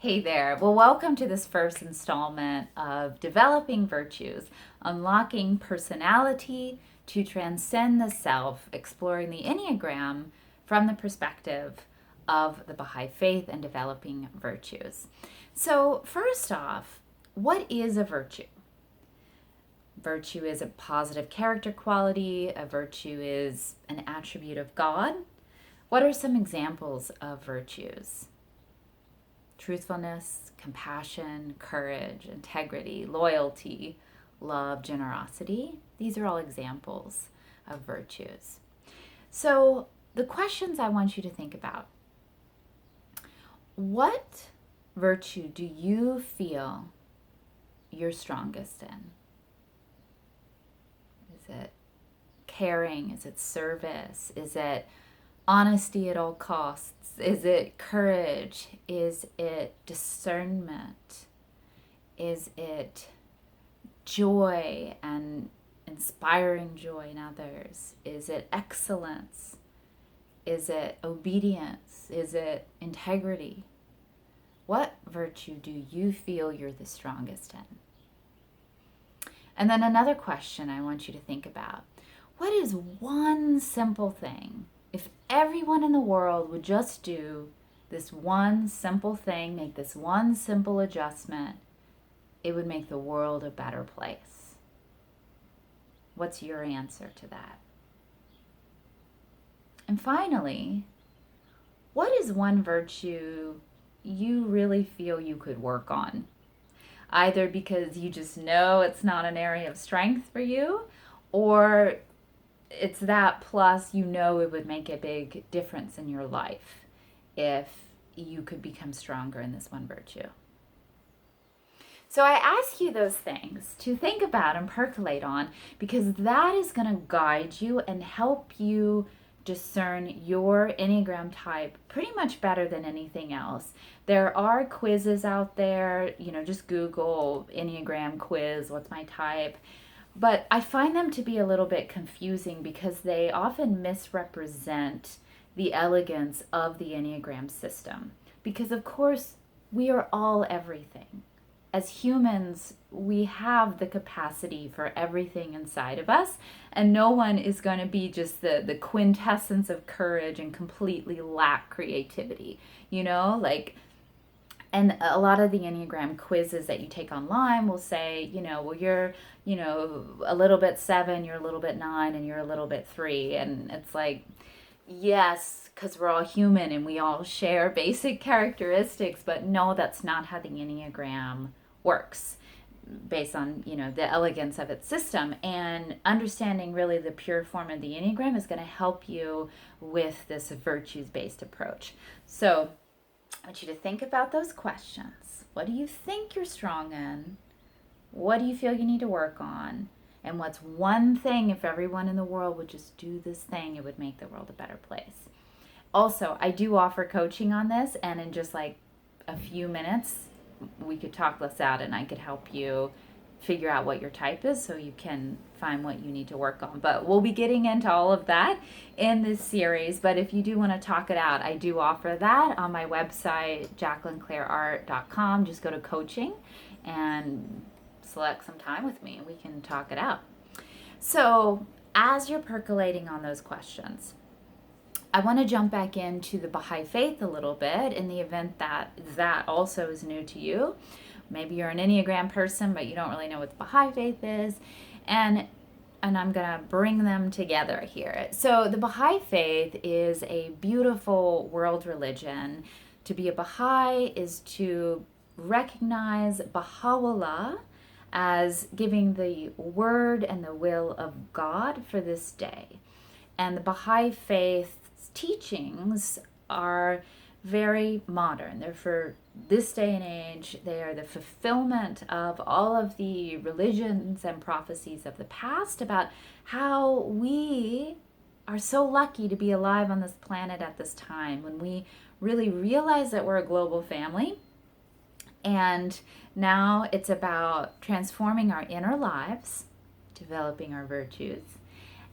Hey there. Well, welcome to this first installment of Developing Virtues, Unlocking Personality to Transcend the Self, exploring the Enneagram from the perspective of the Bahai Faith and developing virtues. So, first off, what is a virtue? Virtue is a positive character quality, a virtue is an attribute of God. What are some examples of virtues? Truthfulness, compassion, courage, integrity, loyalty, love, generosity. These are all examples of virtues. So, the questions I want you to think about: what virtue do you feel you're strongest in? Is it caring? Is it service? Is it honesty at all costs? Is it courage? Is it discernment? Is it joy and inspiring joy in others? Is it excellence? Is it obedience? Is it integrity? What virtue do you feel you're the strongest in? And then another question I want you to think about: what is one simple thing? If everyone in the world would just do this one simple thing, make this one simple adjustment, it would make the world a better place. What's your answer to that? And finally, what is one virtue you really feel you could work on? Either because you just know it's not an area of strength for you, or it's that plus you know it would make a big difference in your life if you could become stronger in this one virtue. So I ask you those things to think about and percolate on, because that is going to guide you and help you discern your Enneagram type pretty much better than anything else. There are quizzes out there, just Google Enneagram Quiz, what's my type? But I find them to be a little bit confusing because they often misrepresent the elegance of the Enneagram system. Because, of course, we are all everything. As humans, we have the capacity for everything inside of us, and no one is going to be just the quintessence of courage and completely lack creativity. And a lot of the Enneagram quizzes that you take online will say, well, you're, a little bit 7, you're a little bit 9, and you're a little bit 3. And it's like, yes, because we're all human and we all share basic characteristics, but no, that's not how the Enneagram works based on, the elegance of its system. And understanding really the pure form of the Enneagram is going to help you with this virtues-based approach. So I want you to think about those questions. What do you think you're strong in? What do you feel you need to work on? And what's one thing, if everyone in the world would just do this thing, it would make the world a better place? Also, I do offer coaching on this, and in just like a few minutes, we could talk this out and I could help you figure out what your type is so you can find what you need to work on. But we'll be getting into all of that in this series. But if you do want to talk it out, I do offer that on my website, jacquelinclaireart.com. Just go to coaching and select some time with me and we can talk it out. So as you're percolating on those questions, I want to jump back into the Bahai Faith a little bit in the event that that also is new to you. Maybe you're an Enneagram person, but you don't really know what the Bahai Faith is. And I'm going to bring them together here. So the Bahai Faith is a beautiful world religion. To be a Bahai is to recognize Baha'u'llah as giving the word and the will of God for this day. And the Bahai Faith's teachings are very modern. They're for this day and age. They are the fulfillment of all of the religions and prophecies of the past about how we are so lucky to be alive on this planet at this time, when we really realize that we're a global family. And now it's about transforming our inner lives, developing our virtues,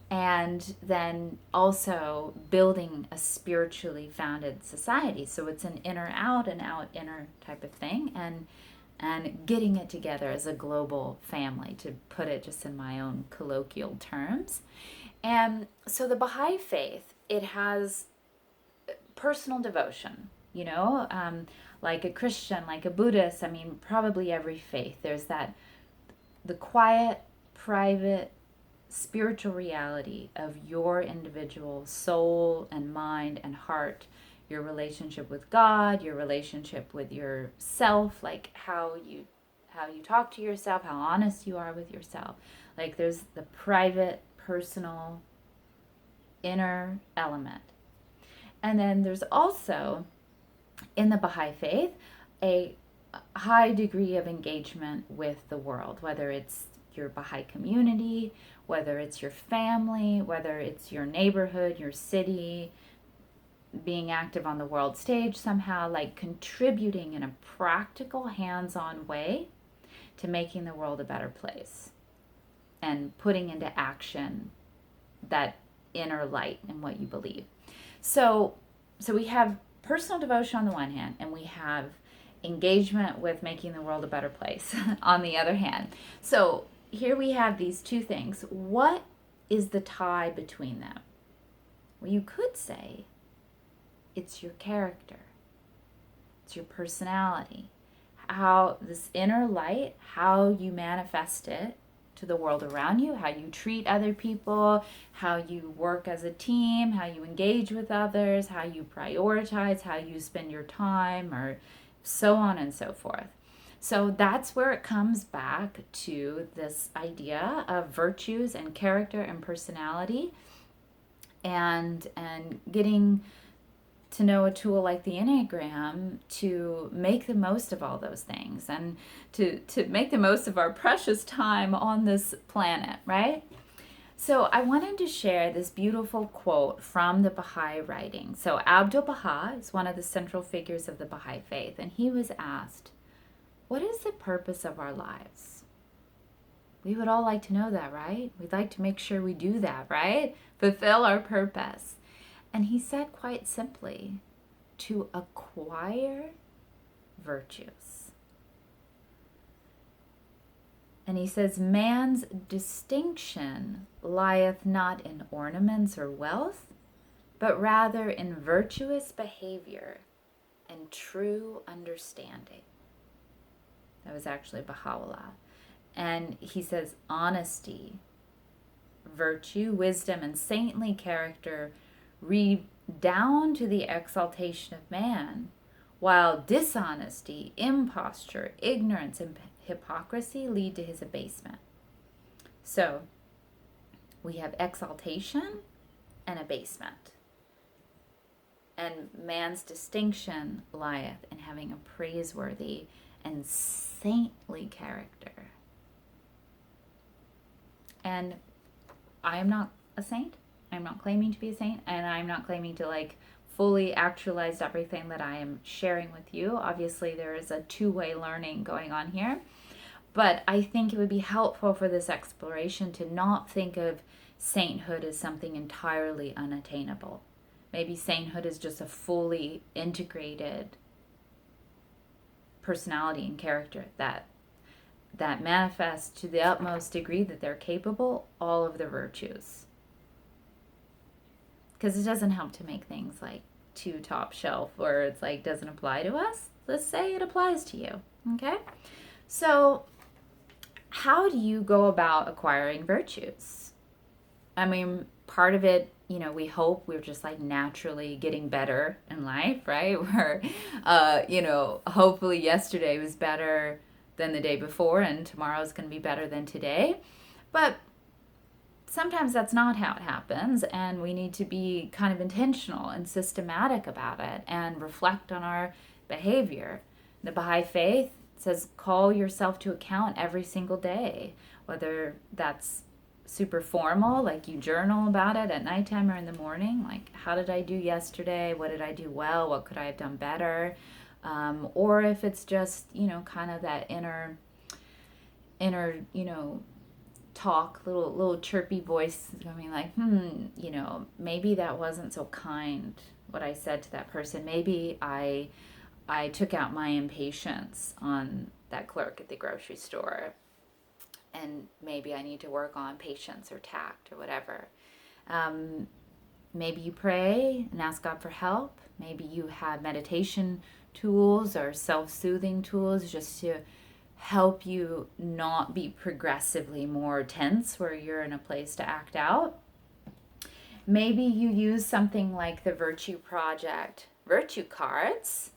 and then also building a spiritually founded society. So it's an inner out and out inner type of thing, and getting it together as a global family, to put it just in my own colloquial terms. And so the Baha'i faith, it has personal devotion, like a Christian, like a Buddhist. I mean, probably every faith, there's the quiet, private, spiritual reality of your individual soul and mind and heart, your relationship with God, your relationship with yourself, like how you talk to yourself, how honest you are with yourself. Like there's the private, personal, inner element. And then there's also in the Baha'i Faith a high degree of engagement with the world, whether it's your Baha'i community, whether it's your family, whether it's your neighborhood, your city, being active on the world stage somehow, like contributing in a practical, hands-on way to making the world a better place and putting into action that inner light in what you believe. So we have personal devotion on the one hand, and we have engagement with making the world a better place on the other hand. So here we have these two things. What is the tie between them? Well, you could say it's your character, it's your personality, how this inner light, how you manifest it to the world around you, how you treat other people, how you work as a team, how you engage with others, how you prioritize, how you spend your time, or so on and so forth. So that's where it comes back to this idea of virtues and character and personality, and getting to know a tool like the Enneagram to make the most of all those things, and to make the most of our precious time on this planet, right? So I wanted to share this beautiful quote from the Baha'i writing. So Abdu'l-Baha is one of the central figures of the Baha'i Faith, and he was asked, what is the purpose of our lives? We would all like to know that, right? We'd like to make sure we do that, right? Fulfill our purpose. And he said quite simply, to acquire virtues. And he says, man's distinction lieth not in ornaments or wealth, but rather in virtuous behavior and true understanding. That was actually Baha'u'llah. And he says, honesty, virtue, wisdom, and saintly character redound to the exaltation of man, while dishonesty, imposture, ignorance, and hypocrisy lead to his abasement. So we have exaltation and abasement. And man's distinction lieth in having a praiseworthy and saintly character. And I am not a saint. I'm not claiming to be a saint, and I'm not claiming to fully actualize everything that I am sharing with you. Obviously, there is a two-way learning going on here. But I think it would be helpful for this exploration to not think of sainthood as something entirely unattainable. Maybe sainthood is just a fully integrated personality and character that manifests to the utmost degree that they're capable all of the virtues. Because it doesn't help to make things too top shelf, or it's doesn't apply to us. Let's say it applies to you. Okay? So how do you go about acquiring virtues? I mean, part of it, we hope we're just naturally getting better in life, right? We're, hopefully yesterday was better than the day before, and tomorrow's going to be better than today. But sometimes that's not how it happens, and we need to be kind of intentional and systematic about it and reflect on our behavior. The Bahai Faith says call yourself to account every single day, whether that's super formal, like you journal about it at nighttime or in the morning, like how did I do yesterday, what did I do well, what could I have done better, or if it's just kind of that inner talk, little chirpy voice coming like, you know, maybe that wasn't so kind what I said to that person. Maybe I took out my impatience on that clerk at the grocery store, and maybe I need to work on patience or tact or whatever. Maybe you pray and ask God for help. Maybe you have meditation tools or self-soothing tools just to help you not be progressively more tense where you're in a place to act out. Maybe you use something like the Virtue Project Virtue Cards.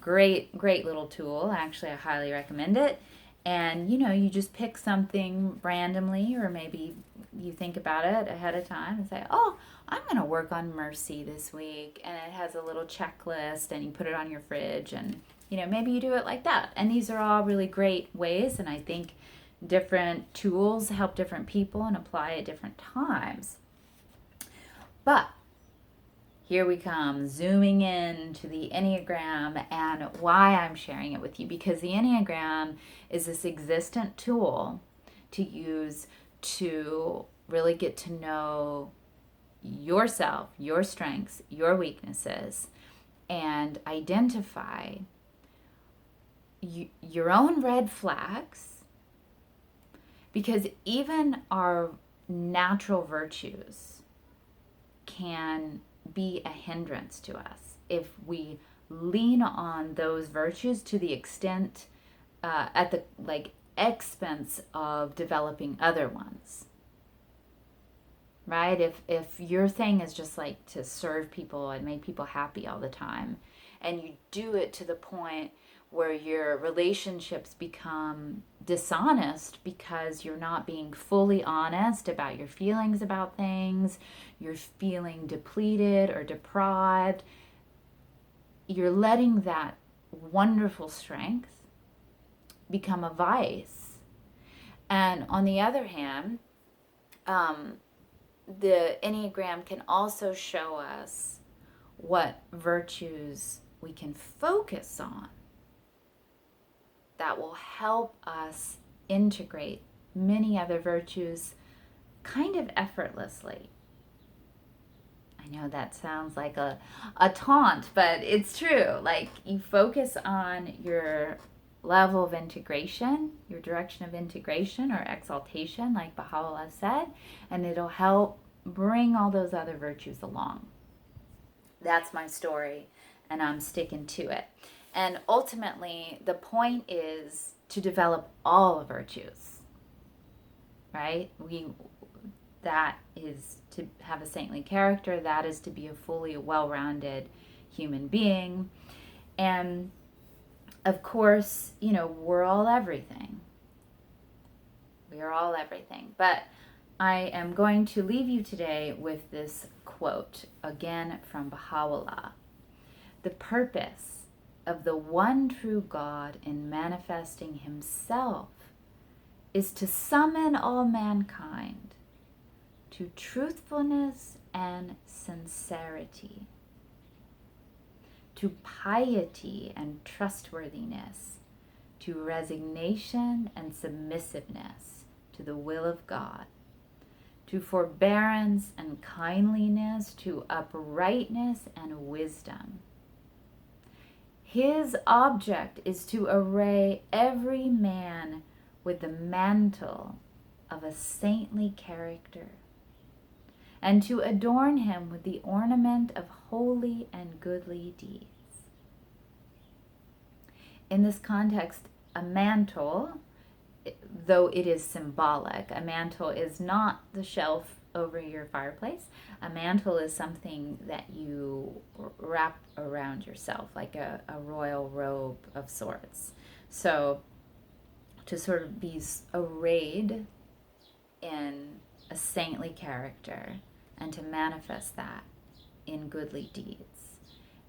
Great little tool. Actually, I highly recommend it. And, you know, you just pick something randomly, or maybe you think about it ahead of time and say, oh, I'm going to work on mercy this week. And it has a little checklist, and you put it on your fridge, and, you know, maybe you do it like that. And these are all really great ways. And I think different tools help different people and apply at different times. But here we come, zooming in to the Enneagram and why I'm sharing it with you. Because the Enneagram is this existent tool to use to really get to know yourself, your strengths, your weaknesses, and identify your own red flags. Because even our natural virtues can be a hindrance to us if we lean on those virtues to the extent at the expense of developing other ones, right? If your thing is just like to serve people and make people happy all the time, and you do it to the point where your relationships become dishonest because you're not being fully honest about your feelings about things, you're feeling depleted or deprived, you're letting that wonderful strength become a vice. And on the other hand, the Enneagram can also show us what virtues we can focus on that will help us integrate many other virtues kind of effortlessly. I know that sounds like a taunt, but it's true. Like, you focus on your level of integration, your direction of integration or exaltation, like Baha'u'llah said, and it'll help bring all those other virtues along. That's my story, and I'm sticking to it. And ultimately, the point is to develop all the virtues, right? That is to have a saintly character. That is to be a fully well-rounded human being. And of course, you know, we're all everything. We are all everything. But I am going to leave you today with this quote, again from Baha'u'llah. The purpose of the one true God in manifesting himself is to summon all mankind to truthfulness and sincerity, to piety and trustworthiness, to resignation and submissiveness to the will of God, to forbearance and kindliness, to uprightness and wisdom. His object is to array every man with the mantle of a saintly character, and to adorn him with the ornament of holy and goodly deeds. In this context, a mantle, though it is symbolic, a mantle is not the shelf over your fireplace. A mantle is something that you wrap around yourself, like a royal robe of sorts. So to sort of be arrayed in a saintly character and to manifest that in goodly deeds.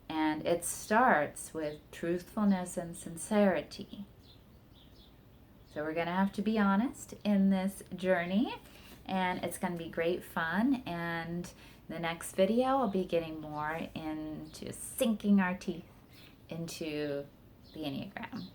And it starts with truthfulness and sincerity. So we're going to have to be honest in this journey, and it's going to be great fun. And the next video, I'll be getting more into sinking our teeth into the Enneagram.